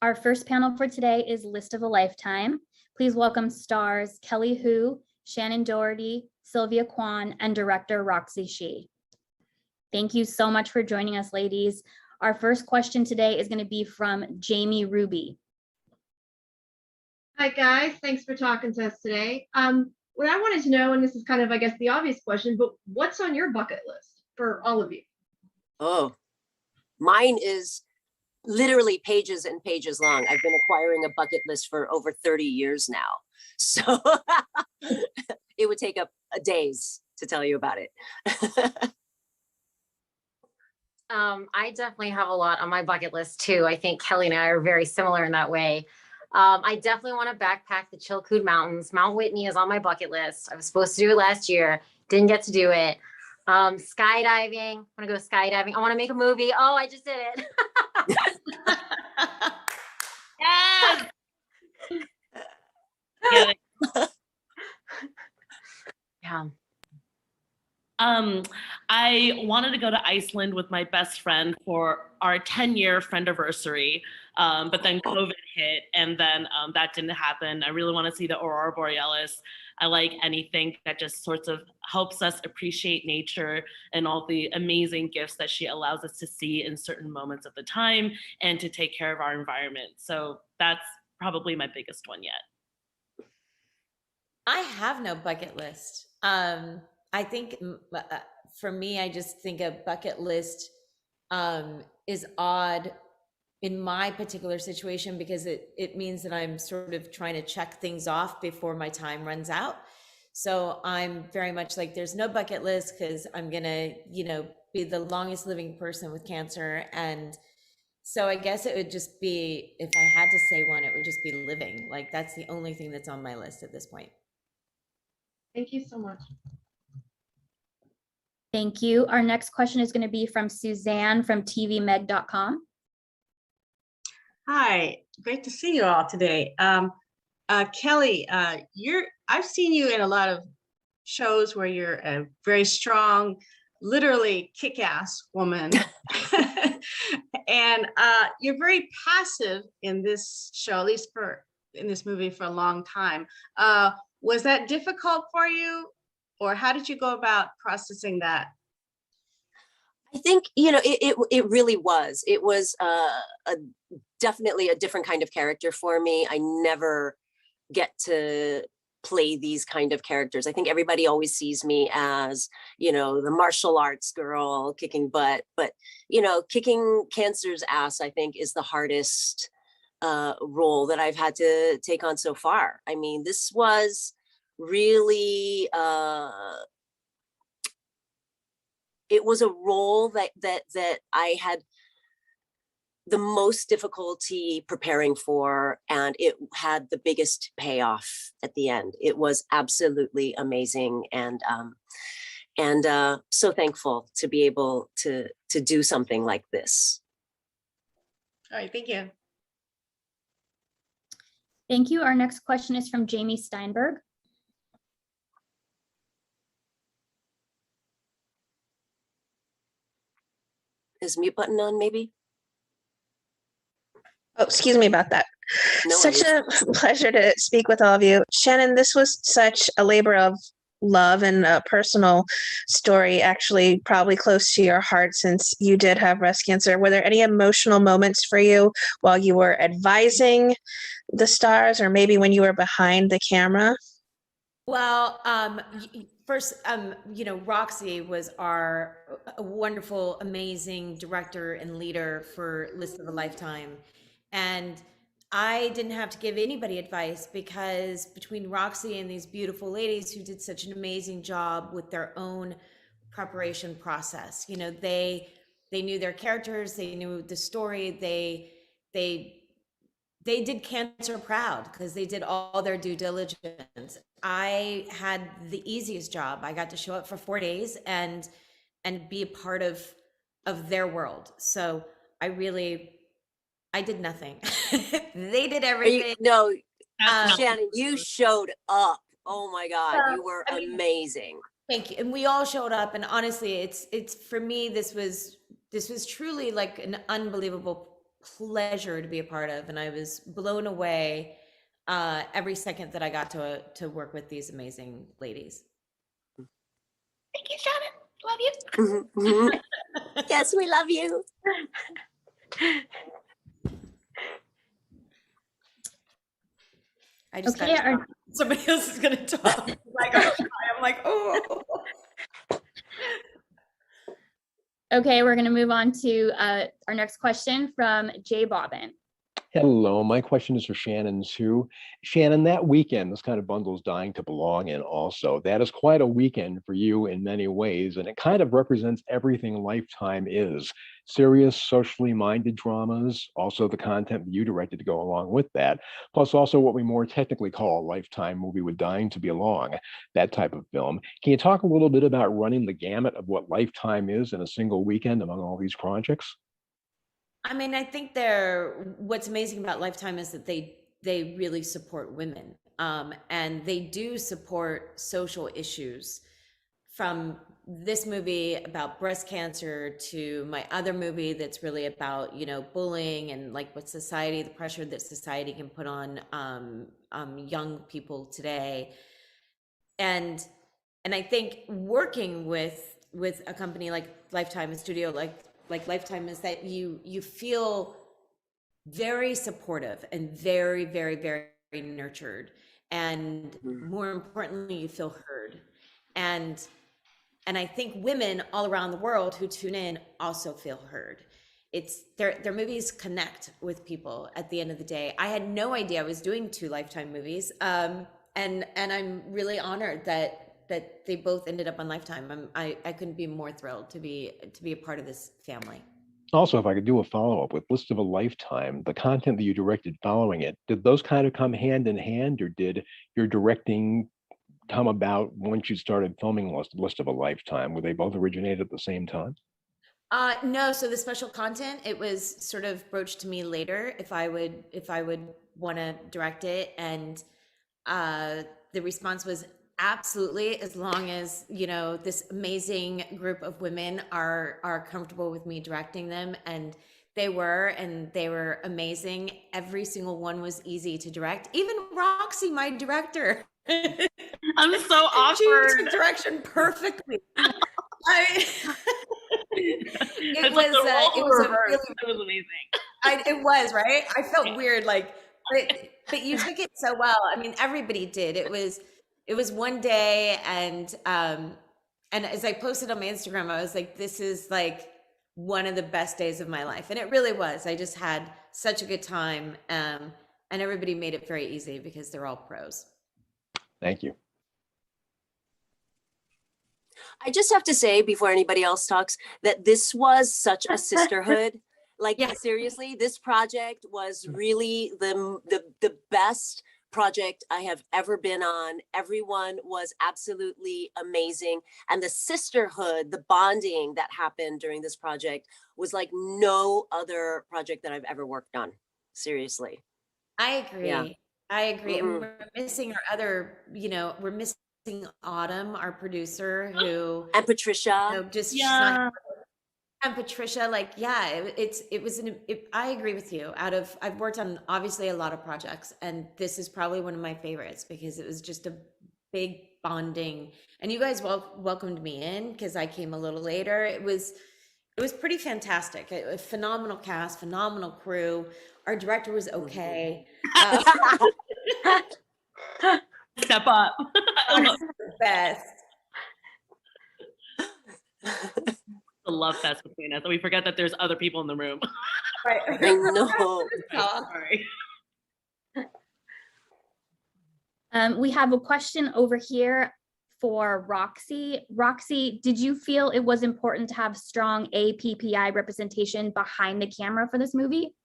Our first panel for today is List of a Lifetime. Please welcome stars Kelly Hu, Shannen Doherty, Sylvia Kwan, and director Roxy Shih. Thank you so much for joining us, ladies. Our first question today is going to be from Jamie Ruby. Hi, guys. Thanks for talking to us today. What I wanted to know, and this is kind of, I guess, the obvious question, but what's on your bucket list for all of you? Oh, mine is literally pages and pages long. I've been acquiring a bucket list for over 30 years now. So it would take up days to tell you about it. I definitely have a lot on my bucket list too. I think Kelly and I are very similar in that way. I definitely want to backpack the Chilkoot Mountains. Mount Whitney is on my bucket list. I was supposed to do it last year, didn't get to do it. Skydiving, I want to go skydiving. I want to make a movie. Oh, I just did it. Yes. Yeah. I wanted to go to Iceland with my best friend for our 10-year friendiversary, but then COVID hit, and then that didn't happen. I really want to see the Aurora Borealis. I like anything that just sort of helps us appreciate nature and all the amazing gifts that she allows us to see in certain moments of the time and to take care of our environment. So that's probably my biggest one yet. I have no bucket list. I think for me, I just think a bucket list is odd in my particular situation because it means that I'm sort of trying to check things off before my time runs out. So I'm very much like, there's no bucket list because I'm gonna, be the longest living person with cancer. And so I guess it would just be, if I had to say one, it would just be living. Like that's the only thing that's on my list at this point. Thank you so much. Thank you. Our next question is going to be from Suzanne from tvmeg.com. Hi, great to see you all today. Kelly, I've seen you in a lot of shows where you're a very strong, literally kick-ass woman. And you're very passive in this show, at least in this movie for a long time. Was that difficult for you? Or how did you go about processing that? I think, it really was. It was definitely a different kind of character for me. I never get to play these kind of characters. I think everybody always sees me as, the martial arts girl kicking butt. But, kicking cancer's ass, I think, is the hardest role that I've had to take on so far. I mean, this was really it was a role that I had the most difficulty preparing for, and it had the biggest payoff at the end. It was absolutely amazing, and so thankful to be able to do something like this. All right, thank you. Thank you. Our next question is from Jamie Steinberg. Is mute button on, maybe? Oh, excuse me about that. No Such worries. a pleasure to speak with all of you. Shannen, this was such a labor of love and a personal story, actually probably close to your heart since you did have breast cancer. Were there any emotional moments for you while you were advising the stars or maybe when you were behind the camera? Well, first, Roxy was our wonderful, amazing director and leader for List of a Lifetime. And I didn't have to give anybody advice because between Roxy and these beautiful ladies who did such an amazing job with their own preparation process, they knew their characters, they knew the story, they did cancer proud because they did all their due diligence. I had the easiest job. I got to show up for 4 days and be a part of their world. So I did nothing. They did everything. Shannen, you showed up. Oh my God, you were amazing. Thank you. And we all showed up. And honestly, it's for me, this was truly like an unbelievable pleasure to be a part of, and I was blown away every second that I got to work with these amazing ladies. Thank you, Shannon. Love you. Mhm, mhm. Yes, we love you. I just Okay, got somebody else is gonna talk. I'm like, oh. Okay, we're going to move on to our next question from Jay Bobbin. Hello, my question is for Shannon too. Shannon, that weekend, this kind of bundle's Dying to Belong in also. That is quite a weekend for you in many ways, and it kind of represents everything Lifetime is. Serious, socially minded dramas, also the content that you directed to go along with that, plus also what we more technically call a Lifetime movie with Dying to Belong, that type of film. Can you talk a little bit about running the gamut of what Lifetime is in a single weekend among all these projects? I mean, I think what's amazing about Lifetime is that they really support women. And they do support social issues, from this movie about breast cancer to my other movie that's really about, you know, bullying and like what the pressure that society can put on young people today. And I think working with a company like Lifetime, a studio like Lifetime, is that you feel very supportive and very, very, very nurtured, and more importantly, you feel heard. And I think women all around the world who tune in also feel heard. It's their movies connect with people at the end of the day. I had no idea I was doing 2 Lifetime movies. And I'm really honored that they both ended up on Lifetime. I couldn't be more thrilled to be a part of this family. Also, if I could do a follow-up with List of a Lifetime, the content that you directed following it, did those kind of come hand in hand, or did your directing come about once you started filming List of a Lifetime? Were they both originated at the same time? No, so the special content, it was sort of broached to me later if I would want to direct it, and the response was absolutely, as long as, you know, this amazing group of women are comfortable with me directing them. And they were amazing. Every single one was easy to direct. Even Roxy, my director. I'm so awkward. She took direction perfectly. It was amazing. It was, right? I felt weird, like, but you took it so well. I mean, everybody did. It was one day, and as I posted on my Instagram, I was like, this is like one of the best days of my life. And it really was. I just had such a good time. And everybody made it very easy because they're all pros. Thank you. I just have to say, before anybody else talks, that this was such a sisterhood. Like, Yeah. seriously, this project was really the best project I have ever been on. Everyone was absolutely amazing. And the sisterhood, the bonding that happened during this project was like no other project that I've ever worked on. Seriously. I agree. Yeah. I agree. And Mhm. we're missing our other, you know, we're missing Autumn, our producer, who, And Patricia. you know, just she's Yeah. not, and Patricia, like, yeah, I agree with you. I've worked on obviously a lot of projects, and this is probably one of my favorites because it was just a big bonding. And you guys welcomed me in because I came a little later. It was pretty fantastic. A phenomenal cast, phenomenal crew. Our director was okay. Step up. Best. The love fest between us, and we forget that there's other people in the room. Right. I know. Sorry. We have a question over here for Roxy. Roxy, did you feel it was important to have strong APPI representation behind the camera for this movie?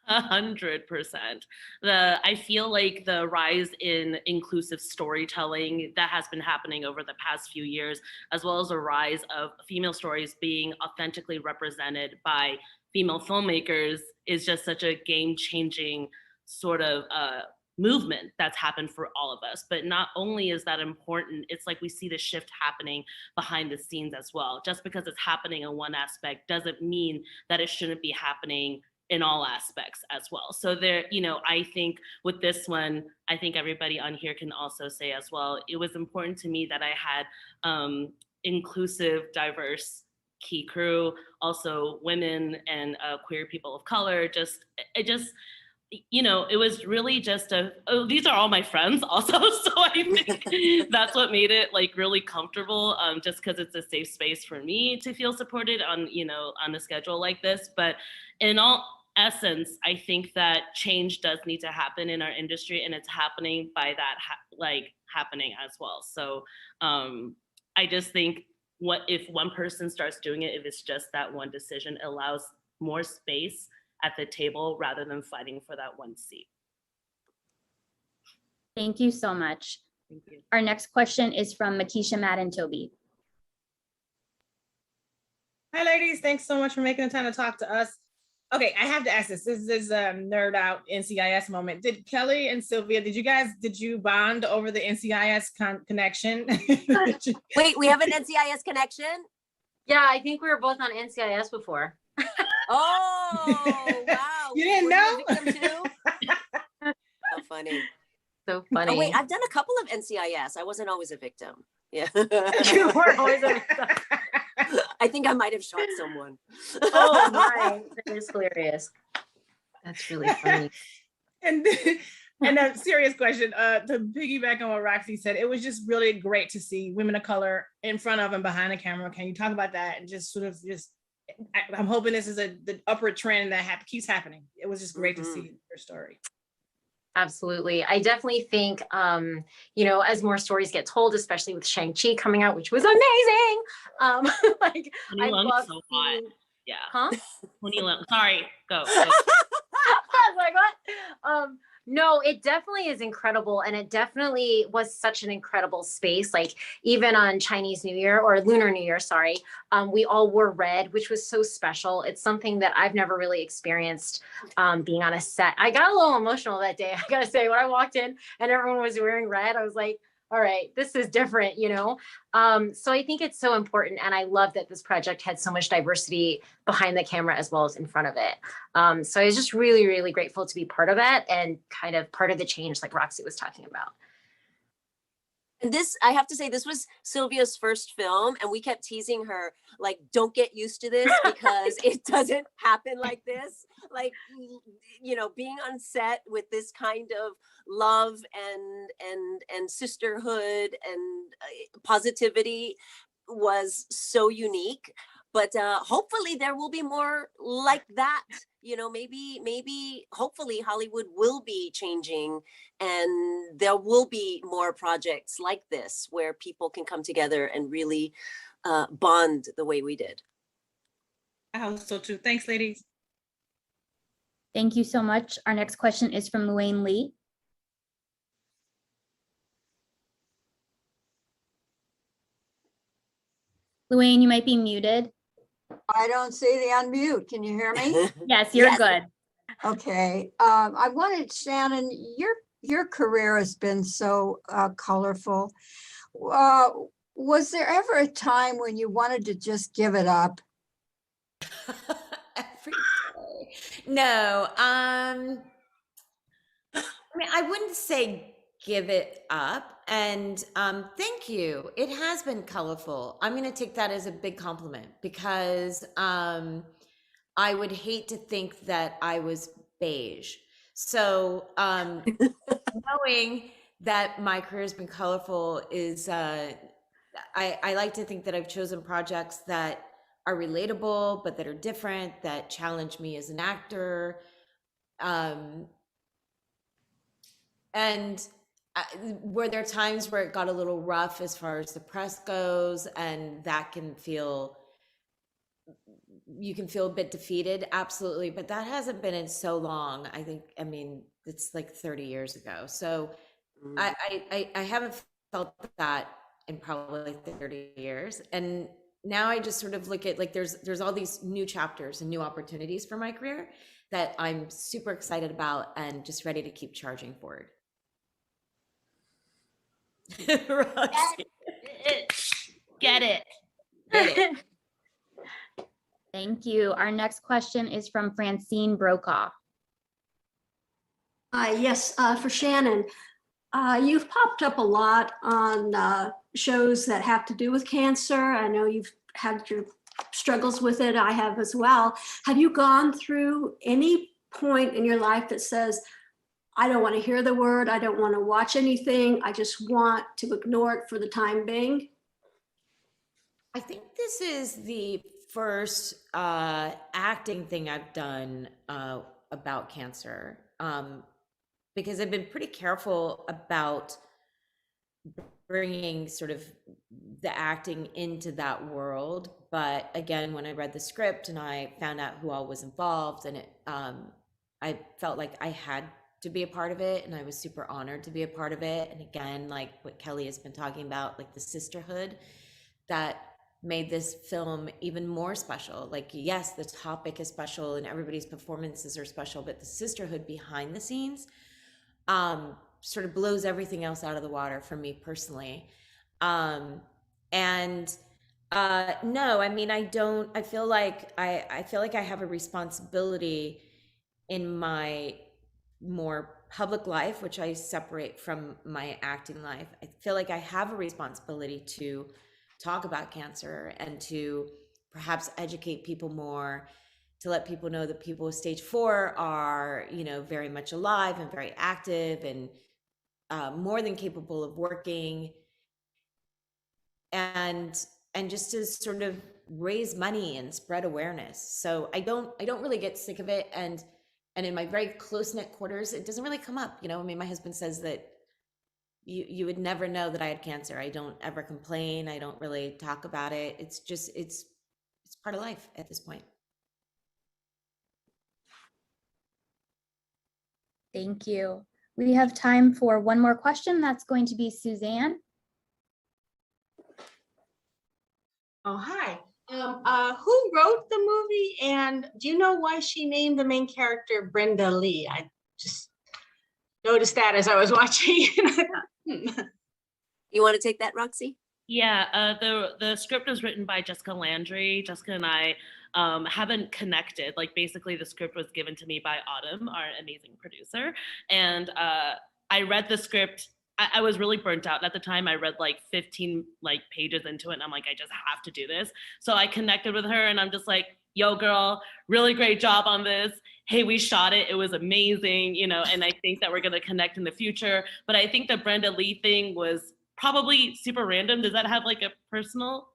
100%. I feel like the rise in inclusive storytelling that has been happening over the past few years, as well as a rise of female stories being authentically represented by female filmmakers, is just such a game-changing sort of movement that's happened for all of us. But not only is that important, it's like we see the shift happening behind the scenes as well. Just because it's happening in one aspect doesn't mean that it shouldn't be happening in all aspects as well. So there, you know, I think with this one, I think everybody on here can also say as well, it was important to me that I had inclusive, diverse key crew, also women and queer people of color. It just, you know, it was really just these are all my friends also. So I think that's what made it like really comfortable, just because it's a safe space for me to feel supported on, you know, on a schedule like this. But in all essence, I think that change does need to happen in our industry, and it's happening by that happening as well. So I just think what if one person starts doing it, if it's just that one decision, it allows more space at the table rather than fighting for that one seat. Thank you so much. Thank you. Our next question is from Makisha Madden Toby. Hi, ladies. Thanks so much for making the time to talk to us. Okay, I have to ask this. This is a nerd out NCIS moment. Did Kelly and Sylvia, did you bond over the NCIS connection? Wait, we have an NCIS connection? Yeah, I think we were both on NCIS before. Oh, wow. You didn't Were know? you a victim too? So funny. So funny. Oh, wait, I've done a couple of NCIS. I wasn't always a victim. Yeah. You weren't always a victim. I think I might have shot someone. Oh my, that is hilarious. That's really funny. And a serious question, to piggyback on what Roxy said, it was just really great to see women of color in front of and behind the camera. Can you talk about that and just sort of I'm hoping this is the upward trend that keeps happening. It was just great to see your story. Absolutely. I definitely think, you know, as more stories get told, especially with Shang-Chi coming out, which was amazing. Like, I love so hot. seeing- Yeah. Huh? Sorry, go. I was like, what? No, it definitely is incredible. And it definitely was such an incredible space. Like even on Chinese New Year or Lunar New Year, sorry, we all wore red, which was so special. It's something that I've never really experienced being on a set. I got a little emotional that day, I gotta say, when I walked in and everyone was wearing red, I was like, all right, this is different, you know? So I think it's so important. And I love that this project had so much diversity behind the camera as well as in front of it. So I was just really, really grateful to be part of that and kind of part of the change like Roxy was talking about. And this, I have to say, this was Sylvia's first film, and we kept teasing her, like, don't get used to this because it doesn't happen like this. Like, you know, being on set with this kind of love and sisterhood and positivity was so unique. But hopefully there will be more like that. You know, maybe hopefully Hollywood will be changing and there will be more projects like this where people can come together and really bond the way we did. I hope so too. Thanks, ladies. Thank you so much. Our next question is from Luanne Lee. Luanne, you might be muted. I don't see the unmute. Can you hear me? Yes, you're Yes. good. Okay. I wanted, Shannen, your career has been so colorful. Was there ever a time when you wanted to just give it up? Every day. No. I mean, I wouldn't say give it up. And thank you. It has been colorful. I'm going to take that as a big compliment because I would hate to think that I was beige. So knowing that my career has been colorful is, I like to think that I've chosen projects that are relatable, but that are different, that challenge me as an actor. And were there times where it got a little rough as far as the press goes, and that can feel, you can feel a bit defeated? Absolutely. But that hasn't been in so long. I mean, it's like 30 years ago. So I haven't felt that in probably like 30 years. And now I just sort of look at, like, there's all these new chapters and new opportunities for my career that I'm super excited about and just ready to keep charging forward. Get it. Get it. Thank you. Our next question is from Francine Brokaw. Yes, for Shannen. You've popped up a lot on shows that have to do with cancer. I know you've had your struggles with it. I have as well. Have you gone through any point in your life that says, I don't want to hear the word, I don't want to watch anything, I just want to ignore it for the time being? I think this is the first acting thing I've done about cancer, because I've been pretty careful about bringing sort of the acting into that world. But again, when I read the script and I found out who all was involved, and I felt like I had to be a part of it, and I was super honored to be a part of it. And again, like what Kelly has been talking about, like the sisterhood that made this film even more special. Like, yes, the topic is special and everybody's performances are special, but the sisterhood behind the scenes sort of blows everything else out of the water for me personally. No, I mean, I feel like I have a responsibility in my more public life, which I separate from my acting life. I feel like I have a responsibility to talk about cancer and to perhaps educate people more, to let people know that people with stage 4 are, very much alive and very active and more than capable of working, and just to sort of raise money and spread awareness. So I don't really get sick of it, and in my very close-knit quarters, it doesn't really come up. I mean, my husband says that you would never know that I had cancer. I don't ever complain. I don't really talk about it. It's just, it's part of life at this point. Thank you. We have time for one more question. That's going to be Suzanne. Oh, hi. Who wrote the movie, and do you know why she named the main character Brenda Lee? I just noticed that as I was watching. You want to take that, Roxy? Yeah, the script was written by Jessica Landry. Jessica and I haven't connected. Like, basically the script was given to me by Autumn, our amazing producer. And I read the script. I was really burnt out at the time. I read like 15 pages into it, and I'm like, I just have to do this. So I connected with her, and I'm just like, yo girl, really great job on this. Hey, we shot it. It was amazing, and I think that we're going to connect in the future. But I think the Brenda Lee thing was probably super random. Does that have like a personal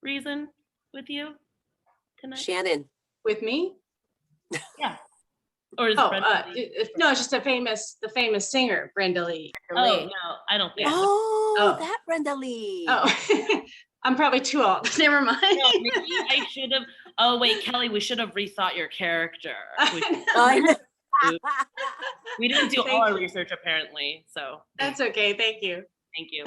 reason with you? Shannen. With me? Yeah. Or is no, it's just the famous singer, Brenda Lee. Oh, no, I don't think. Oh, that Brenda Lee. Oh, I'm probably too old. Never mind. No, maybe I should have. Oh, wait, Kelly, we should have rethought your character. We didn't do all our research, apparently. So that's okay. Thank you. Thank you.